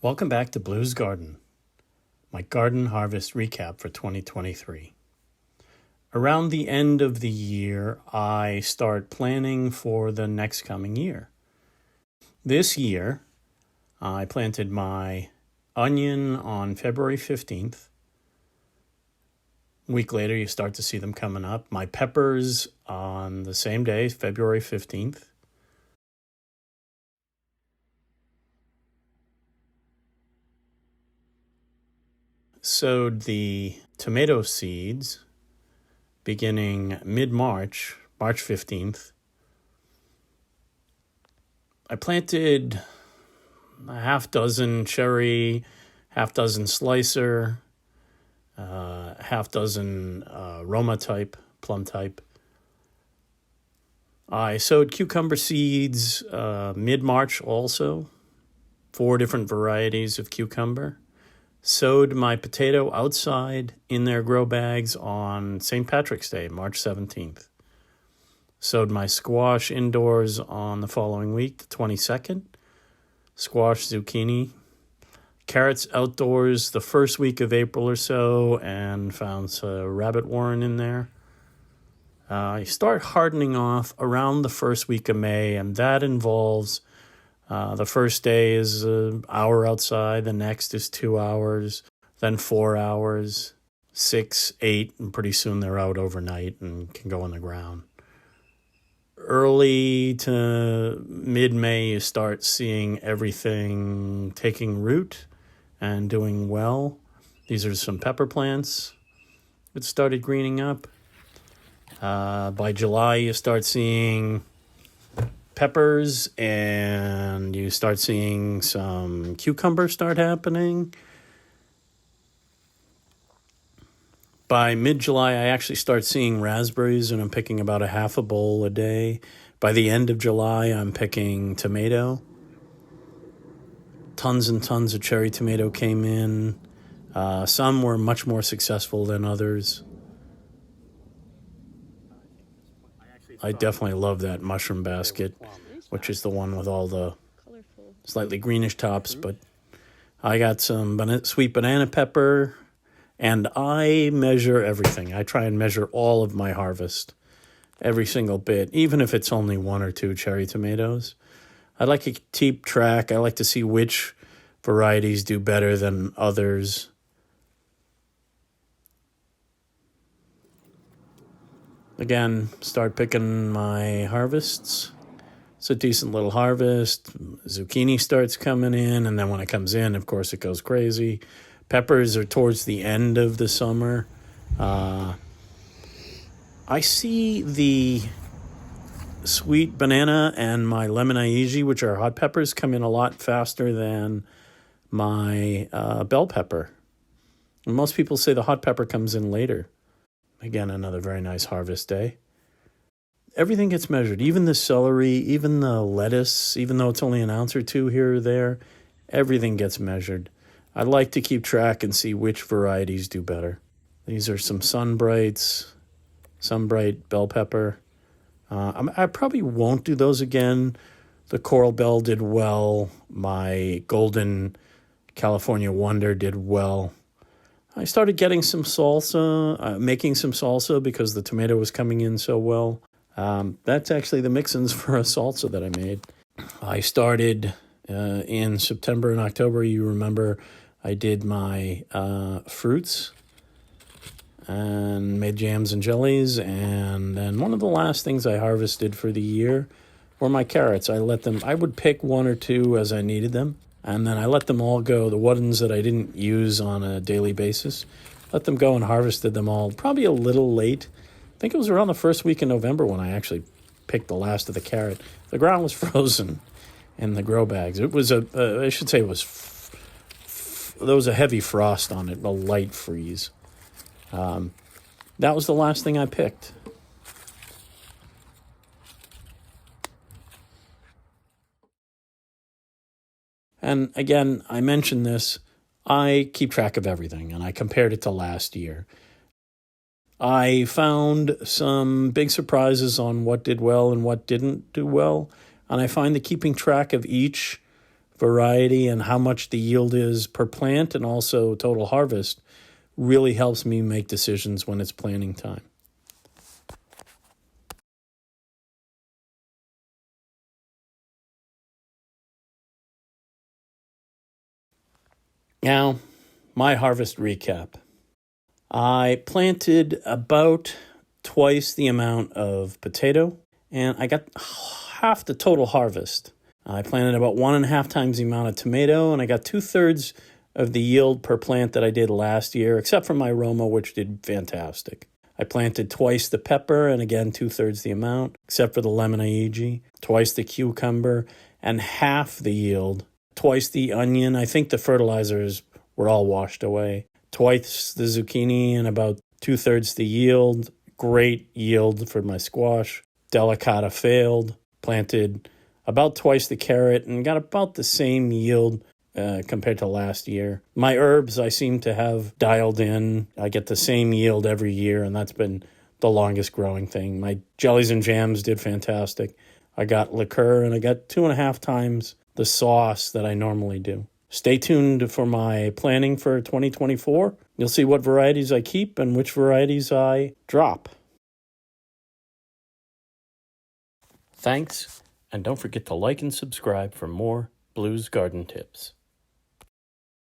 Welcome back to Blue's Garden, my garden harvest recap for 2023. Around the end of the year, I start planning for the next coming year. This year, I planted my onion on February 15th. A week later, you start to see them coming up. My peppers on the same day, February 15th. Sowed the tomato seeds beginning mid-March, March 15th. I planted a half dozen cherry, half dozen slicer, half dozen Roma type, plum type. I sowed cucumber seeds mid-March also, 4 different varieties of cucumber. Sowed my potato outside in their grow bags on St. Patrick's Day, March 17th. Sowed my squash indoors on the following week, the 22nd. Squash, zucchini. Carrots outdoors the first week of April or so, and found some rabbit warren in there. I start hardening off around the first week of May, and that involves the first day is an hour outside, the next is 2 hours, then 4 hours, 6, 8, and pretty soon they're out overnight and can go on the ground. Early to mid-May, you start seeing everything taking root and doing well. These are some pepper plants that started greening up. By July, you start seeing peppers, and you start seeing some cucumbers start happening. By mid-July, I actually start seeing raspberries, and I'm picking about a half a bowl a day. By the end of July, I'm picking tomato. Tons and tons of cherry tomato came in. Some were much more successful than others. I definitely love that mushroom basket, which is the one with all the slightly greenish tops. But I got some sweet banana pepper, and I measure everything. I try and measure all of my harvest, every single bit, even if it's only 1 or 2 cherry tomatoes. I like to keep track. I like to see which varieties do better than others. Again, start picking my harvests. It's a decent little harvest. Zucchini starts coming in, and then when it comes in, of course, it goes crazy. Peppers are towards the end of the summer. I see the sweet banana and my lemon aiji, which are hot peppers, come in a lot faster than my bell pepper. And most people say the hot pepper comes in later. Again, another very nice harvest day. Everything gets measured, even the celery, even the lettuce, even though it's only an ounce or 2 here or there, everything gets measured. I like to keep track and see which varieties do better. These are some Sunbright bell pepper. I probably won't do those again. The Coral Bell did well. My Golden California Wonder did well. I started getting some salsa, making some salsa because the tomato was coming in so well. That's actually the mix-ins for a salsa that I made. I started in September and October. You remember I did my fruits and made jams and jellies. And then one of the last things I harvested for the year were my carrots. I would pick 1 or 2 as I needed them. And then I let them all go, the ones that I didn't use on a daily basis. Let them go and harvested them all, probably a little late. I think it was around the first week in November when I actually picked the last of the carrot. The ground was frozen in the grow bags. It was there was a heavy frost on it, a light freeze. That was the last thing I picked. And again, I mentioned this, I keep track of everything, and I compared it to last year. I found some big surprises on what did well and what didn't do well, and I find that keeping track of each variety and how much the yield is per plant and also total harvest really helps me make decisions when it's planting time. Now, my harvest recap. I planted about twice the amount of potato, and I got half the total harvest. I planted about 1.5 times the amount of tomato, and I got 2/3 of the yield per plant that I did last year, except for my Roma, which did fantastic. I planted twice the pepper, and again, 2/3 the amount, except for the lemon aiji, twice the cucumber, and half the yield, twice the onion. I think the fertilizers were all washed away. Twice the zucchini and about 2/3 the yield. Great yield for my squash. Delicata failed. Planted about twice the carrot and got about the same yield compared to last year. My herbs I seem to have dialed in. I get the same yield every year, and that's been the longest growing thing. My jellies and jams did fantastic. I got liqueur, and I got 2.5 times the sauce that I normally do. Stay tuned for my planning for 2024. You'll see what varieties I keep and which varieties I drop. Thanks, and don't forget to like and subscribe for more Blues Garden Tips.